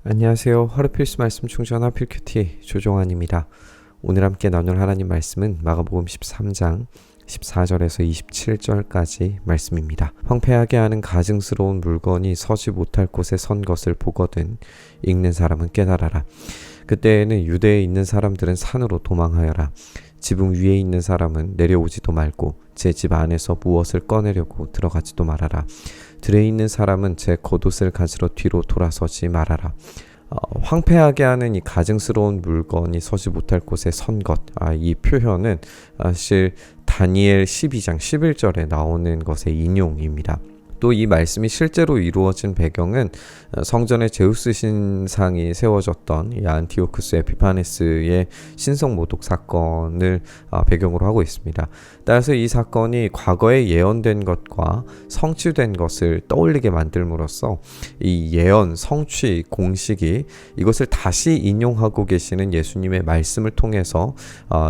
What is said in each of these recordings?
안녕하세요. 하루 필수 말씀 충전 하필 큐티 조종환입니다. 오늘 함께 나눌 하나님 말씀은 마가복음 13장 14절에서 27절까지 말씀입니다. 황폐하게 하는 가증스러운 물건이 서지 못할 곳에 선 것을 보거든 읽는 사람은 깨달아라. 그때에는 유대에 있는 사람들은 산으로 도망하여라. 지붕 위에 있는 사람은 내려오지도 말고 제 집 안에서 무엇을 꺼내려고 들어가지도 말아라. 들에 있는 사람은 제 겉옷을 가지러 뒤로 돌아서지 말아라. 황폐하게 하는 이 가증스러운 물건이 서지 못할 곳에 선 것. 이 표현은 사실 다니엘 12장 11절에 나오는 것의 인용입니다. 또 이 말씀이 실제로 이루어진 배경은 성전에 제우스 신상이 세워졌던 이 안티오쿠스 에피파네스의 신성 모독 사건을 배경으로 하고 있습니다. 따라서 이 사건이 과거에 예언된 것과 성취된 것을 떠올리게 만들므로써 이 예언, 성취, 공식이 이것을 다시 인용하고 계시는 예수님의 말씀을 통해서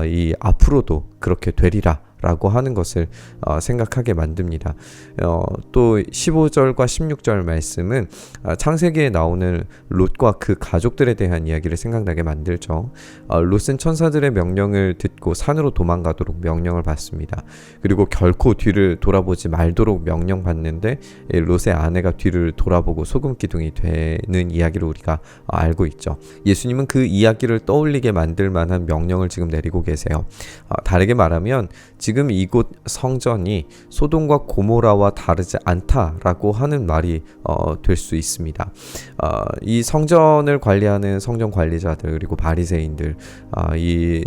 이 앞으로도 그렇게 되리라 라고 하는 것을 생각하게 만듭니다. 또 15절과 16절 말씀은 창세기에 나오는 롯과 그 가족들에 대한 이야기를 생각나게 만들죠. 롯은 천사들의 명령을 듣고 산으로 도망가도록 명령을 받습니다. 그리고 결코 뒤를 돌아보지 말도록 명령받는데 롯의 아내가 뒤를 돌아보고 소금 기둥이 되는 이야기를 우리가 알고 있죠. 예수님은 그 이야기를 떠올리게 만들 만한 명령을 지금 내리고 계세요. 다르게 말하면 지금 이곳 성전이 소돔과 고모라와 다르지 않다라고 하는 말이 될 수 있습니다. 이 성전을 관리하는 성전 관리자들 그리고 바리새인들, 이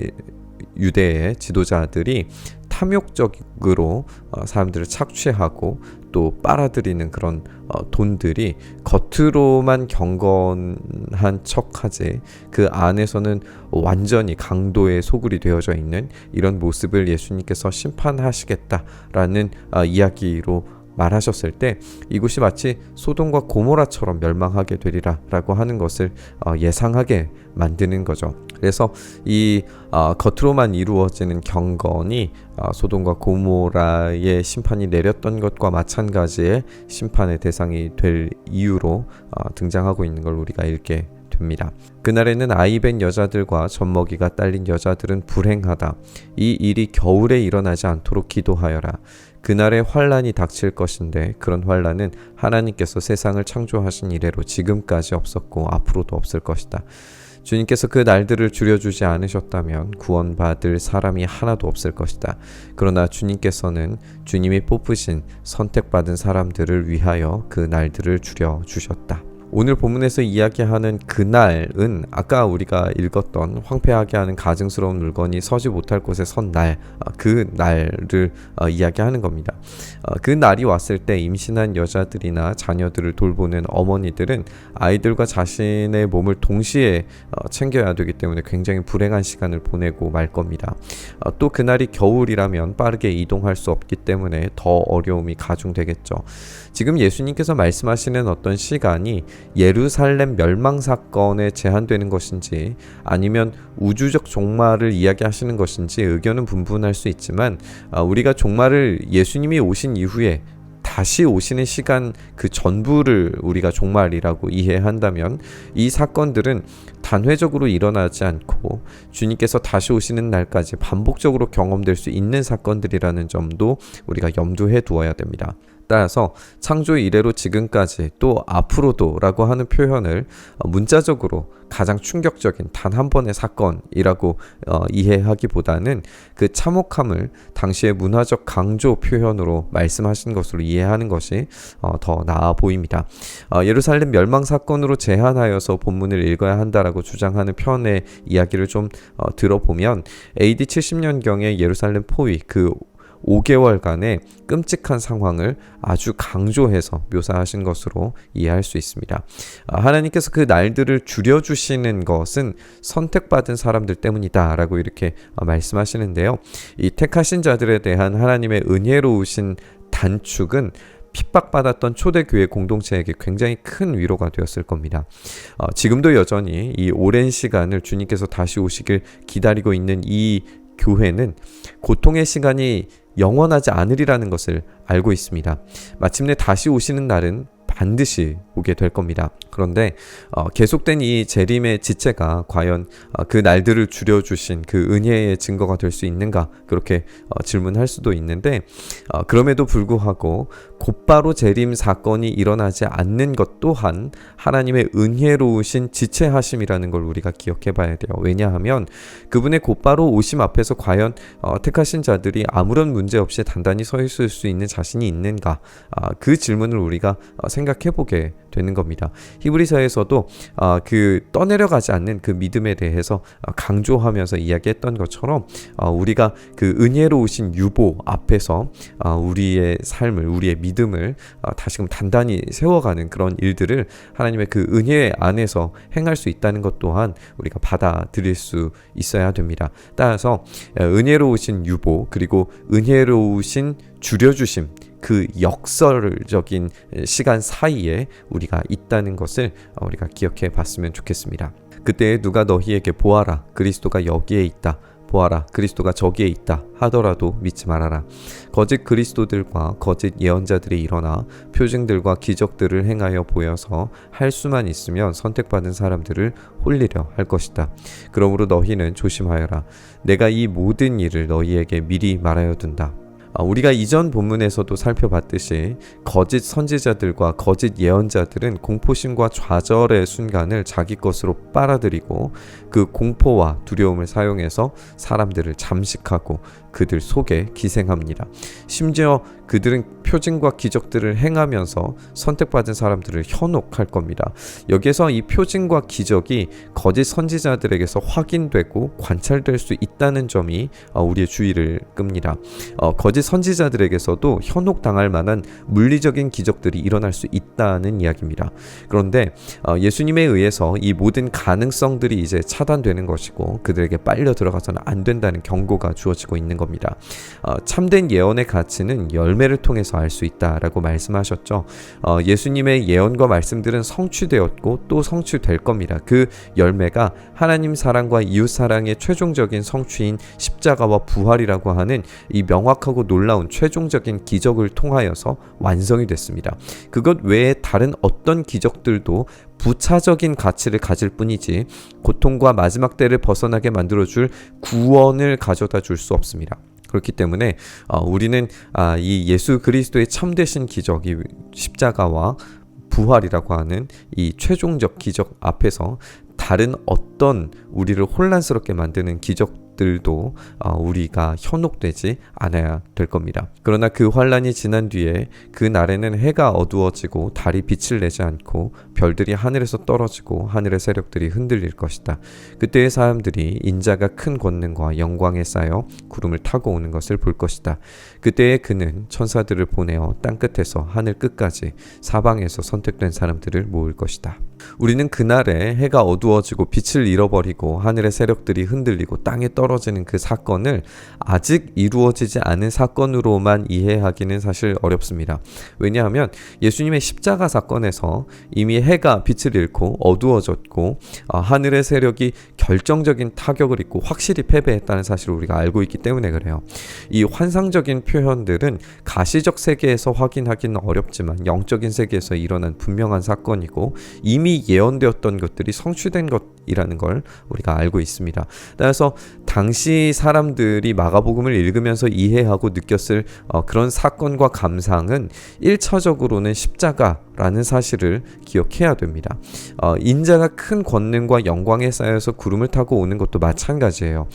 유대의 지도자들이 탐욕적으로 사람들을 착취하고 또 빨아들이는 그런 돈들이 겉으로만 경건한 척하지 그 안에서는 완전히 강도의 소굴이 되어져 있는 이런 모습을 예수님께서 심판하시겠다라는 이야기로 말하셨을 때 이곳이 마치 소돔과 고모라처럼 멸망하게 되리라 라고 하는 것을 예상하게 만드는 거죠. 그래서 이 겉으로만 이루어지는 경건이 소돔과 고모라의 심판이 내렸던 것과 마찬가지의 심판의 대상이 될 이유로 등장하고 있는 걸 우리가 읽게 됩니다. 그날에는 아이벤 여자들과 젖먹이가 딸린 여자들은 불행하다. 이 일이 겨울에 일어나지 않도록 기도하여라. 그날에 환란이 닥칠 것인데 그런 환란은 하나님께서 세상을 창조하신 이래로 지금까지 없었고 앞으로도 없을 것이다. 주님께서 그 날들을 줄여주지 않으셨다면 구원받을 사람이 하나도 없을 것이다. 그러나 주님께서는 주님이 뽑으신 선택받은 사람들을 위하여 그 날들을 줄여주셨다. 오늘 본문에서 이야기하는 그날은 아까 우리가 읽었던 황폐하게 하는 가증스러운 물건이 서지 못할 곳에 선 날, 그 날을 이야기하는 겁니다. 그 날이 왔을 때 임신한 여자들이나 자녀들을 돌보는 어머니들은 아이들과 자신의 몸을 동시에 챙겨야 되기 때문에 굉장히 불행한 시간을 보내고 말 겁니다. 또 그날이 겨울이라면 빠르게 이동할 수 없기 때문에 더 어려움이 가중되겠죠. 지금 예수님께서 말씀하시는 어떤 시간이 예루살렘 멸망 사건에 제한되는 것인지 아니면 우주적 종말을 이야기하시는 것인지 의견은 분분할 수 있지만 우리가 종말을 예수님이 오신 이후에 다시 오시는 시간 그 전부를 우리가 종말이라고 이해한다면 이 사건들은 단회적으로 일어나지 않고 주님께서 다시 오시는 날까지 반복적으로 경험될 수 있는 사건들이라는 점도 우리가 염두에 두어야 됩니다. 따라서 창조 이래로 지금까지 또 앞으로도 라고 하는 표현을 문자적으로 가장 충격적인 단 한 번의 사건이라고 이해하기보다는 그 참혹함을 당시의 문화적 강조 표현으로 말씀하신 것으로 이해하는 것이 더 나아 보입니다. 예루살렘 멸망 사건으로 제한하여서 본문을 읽어야 한다라고 주장하는 편의 이야기를 좀 들어보면 AD 70년경의 예루살렘 포위 그 5개월간의 끔찍한 상황을 아주 강조해서 묘사하신 것으로 이해할 수 있습니다. 하나님께서 그 날들을 줄여주시는 것은 선택받은 사람들 때문이다 라고 이렇게 말씀하시는데요. 이 택하신 자들에 대한 하나님의 은혜로우신 단축은 핍박받았던 초대교회 공동체에게 굉장히 큰 위로가 되었을 겁니다. 지금도 여전히 이 오랜 시간을 주님께서 다시 오시길 기다리고 있는 이 교회는 고통의 시간이 영원하지 않으리라는 것을 알고 있습니다. 마침내 다시 오시는 날은 반드시 오게 될 겁니다. 그런데 계속된 이 재림의 지체가 과연 그 날들을 줄여주신 그 은혜의 증거가 될 수 있는가, 그렇게 질문할 수도 있는데, 그럼에도 불구하고 곧바로 재림 사건이 일어나지 않는 것 또한 하나님의 은혜로우신 지체하심이라는 걸 우리가 기억해 봐야 돼요. 왜냐하면 그분의 곧바로 오심 앞에서 과연 택하신 자들이 아무런 문제 없이 단단히 서 있을 수 있는 자신이 있는가, 그 질문을 우리가 생각해 보게 되는 겁니다. 히브리서에서도 그 떠내려가지 않는 그 믿음에 대해서 강조하면서 이야기했던 것처럼 우리가 그 은혜로우신 유보 앞에서 우리의 삶을, 우리의 믿음을 다시금 단단히 세워가는 그런 일들을 하나님의 그 은혜 안에서 행할 수 있다는 것 또한 우리가 받아들일 수 있어야 됩니다. 따라서 은혜로우신 유보, 그리고 은혜로우신 줄여주심, 그 역설적인 시간 사이에 우리가 있다는 것을 우리가 기억해 봤으면 좋겠습니다. 그때 누가 너희에게 보아라, 그리스도가 여기에 있다, 보아라, 그리스도가 저기에 있다 하더라도 믿지 말아라. 거짓 그리스도들과 거짓 예언자들이 일어나 표징들과 기적들을 행하여 보여서 할 수만 있으면 선택받은 사람들을 홀리려 할 것이다. 그러므로 너희는 조심하여라. 내가 이 모든 일을 너희에게 미리 말하여 둔다. 우리가 이전 본문에서도 살펴봤듯이 거짓 선지자들과 거짓 예언자들은 공포심과 좌절의 순간을 자기 것으로 빨아들이고 그 공포와 두려움을 사용해서 사람들을 잠식하고 그들 속에 기생합니다. 심지어 그들은 표징과 기적들을 행하면서 선택받은 사람들을 현혹할 겁니다. 여기에서 이 표징과 기적이 거짓 선지자들에게서 확인되고 관찰될 수 있다는 점이 우리의 주의를 끕니다. 거짓 선지자들에게서도 현혹당할 만한 물리적인 기적들이 일어날 수 있다는 이야기입니다. 그런데 예수님에 의해서 이 모든 가능성들이 이제 차단되는 것이고 그들에게 빨려 들어가서는 안 된다는 경고가 주어지고 있는 겁니다. 참된 예언의 가치는 열매를 통해서 알 수 있다라고 말씀하셨죠. 예수님의 예언과 말씀들은 성취되었고 또 성취될 겁니다. 그 열매가 하나님 사랑과 이웃 사랑의 최종적인 성취인 십자가와 부활이라고 하는 이 명확하고 놀라운 최종적인 기적을 통하여서 완성이 됐습니다. 그것 외에 다른 어떤 기적들도 부차적인 가치를 가질 뿐이지 고통과 마지막 때를 벗어나게 만들어줄 구원을 가져다 줄 수 없습니다. 그렇기 때문에 우리는 이 예수 그리스도의 참되신 기적, 이 십자가와 부활이라고 하는 이 최종적 기적 앞에서 다른 어떤 우리를 혼란스럽게 만드는 기적들도 우리가 현혹되지 않아야 될 겁니다. 그러나 그 환란이 지난 뒤에 그 날에는 해가 어두워지고 달이 빛을 내지 않고 별들이 하늘에서 떨어지고 하늘의 세력들이 흔들릴 것이다. 그때의 사람들이 인자가 큰 권능과 영광에 쌓여 구름을 타고 오는 것을 볼 것이다. 그때에 그는 천사들을 보내어 땅끝에서 하늘 끝까지 사방에서 선택된 사람들을 모을 것이다. 우리는 그날에 해가 어두워지고 빛을 잃어버리고 하늘의 세력들이 흔들리고 땅에 떨어지는 그 사건을 아직 이루어지지 않은 사건으로만 이해하기는 사실 어렵습니다. 왜냐하면 예수님의 십자가 사건에서 이미 해가 빛을 잃고 어두워졌고 하늘의 세력이 결정적인 타격을 입고 확실히 패배했다는 사실을 우리가 알고 있기 때문에 그래요. 이 환상적인 표현들은 가시적 세계에서 확인하기는 어렵지만 영적인 세계에서 일어난 분명한 사건이고 이미 예언되었던 것들이 성취된 것이라는 걸 우리가 알고 있습니다. 따라서 당시 사람들이 마가복음을 읽으면서 이해하고 느꼈을 그런 사건과 감상은 1차적으로는 십자가라는 사실을 기억해야 됩니다. 인자가 큰 권능과 영광에 쌓여서 구름을 타고 오는 것도 마찬가지예요.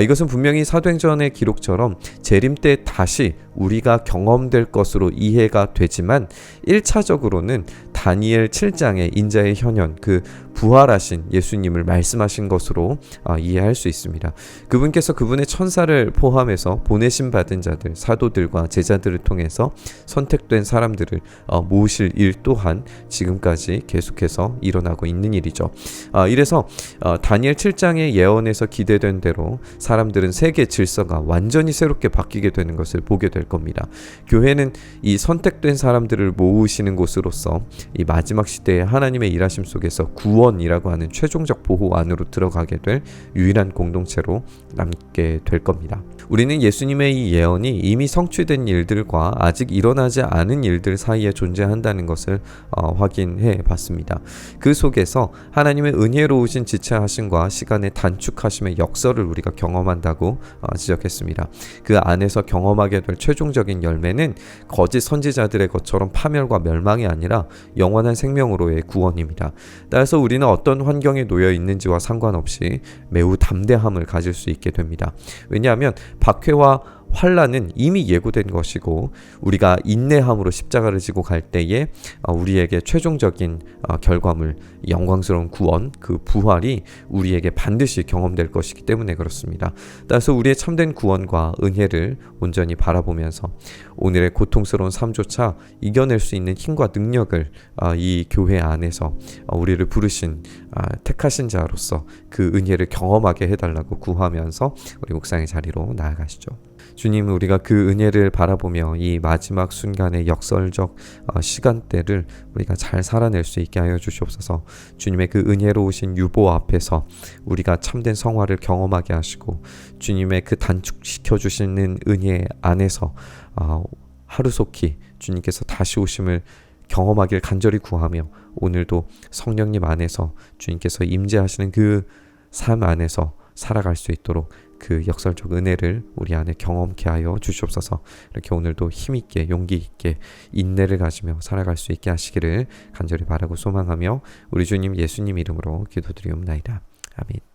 이것은 분명히 사도행전의 기록처럼 재림 때 다시 우리가 경험될 것으로 이해가 되지만 1차적으로는 다니엘 7장의 인자의 현현, 그 부활하신 예수님을 말씀하신 것으로 이해할 수 있습니다. 그분께서 그분의 천사를 포함해서 보내심 받은 자들, 사도들과 제자들을 통해서 선택된 사람들을 모으실 일 또한 지금까지 계속해서 일어나고 있는 일이죠. 이래서 다니엘 7장의 예언에서 기대된 대로 사람들은 세계 질서가 완전히 새롭게 바뀌게 되는 것을 보게 될 겁니다. 교회는 이 선택된 사람들을 모으시는 곳으로서 이 마지막 시대에 하나님의 일하심 속에서 구원이라고 하는 최종적 보호 안으로 들어가게 될 유일한 공동체로 남게 될 겁니다. 우리는 예수님의 이 예언이 이미 성취된 일들과 아직 일어나지 않은 일들 사이에 존재한다는 것을 확인해 봤습니다. 그 속에서 하나님의 은혜로우신 지체하심과 시간의 단축하심의 역설을 우리가 경험한다고 지적했습니다. 그 안에서 경험하게 될 최종적인 열매는 거짓 선지자들의 것처럼 파멸과 멸망이 아니라 영원한 생명으로의 구원입니다. 따라서 우리는 어떤 환경에 놓여 있는지와 상관없이 매우 담대함을 가질 수 있게 됩니다. 왜냐하면 박해와 환란은 이미 예고된 것이고 우리가 인내함으로 십자가를 지고 갈 때에 우리에게 최종적인 결과물, 영광스러운 구원, 그 부활이 우리에게 반드시 경험될 것이기 때문에 그렇습니다. 따라서 우리의 참된 구원과 은혜를 온전히 바라보면서 오늘의 고통스러운 삶조차 이겨낼 수 있는 힘과 능력을 이 교회 안에서 우리를 부르신 택하신 자로서 그 은혜를 경험하게 해달라고 구하면서 우리 묵상의 자리로 나아가시죠. 주님, 우리가 그 은혜를 바라보며 이 마지막 순간의 역설적 시간대를 우리가 잘 살아낼 수 있게 하여 주시옵소서. 주님의 그 은혜로우신 유보 앞에서 우리가 참된 성화를 경험하게 하시고 주님의 그 단축시켜 주시는 은혜 안에서 하루속히 주님께서 다시 오심을 경험하길 간절히 구하며 오늘도 성령님 안에서 주님께서 임재하시는 그 삶 안에서 살아갈 수 있도록 그 역설적 은혜를 우리 안에 경험케 하여 주시옵소서. 이렇게 오늘도 힘있게 용기 있게 인내를 가지며 살아갈 수 있게 하시기를 간절히 바라고 소망하며 우리 주님 예수님 이름으로 기도드리옵나이다. 아멘.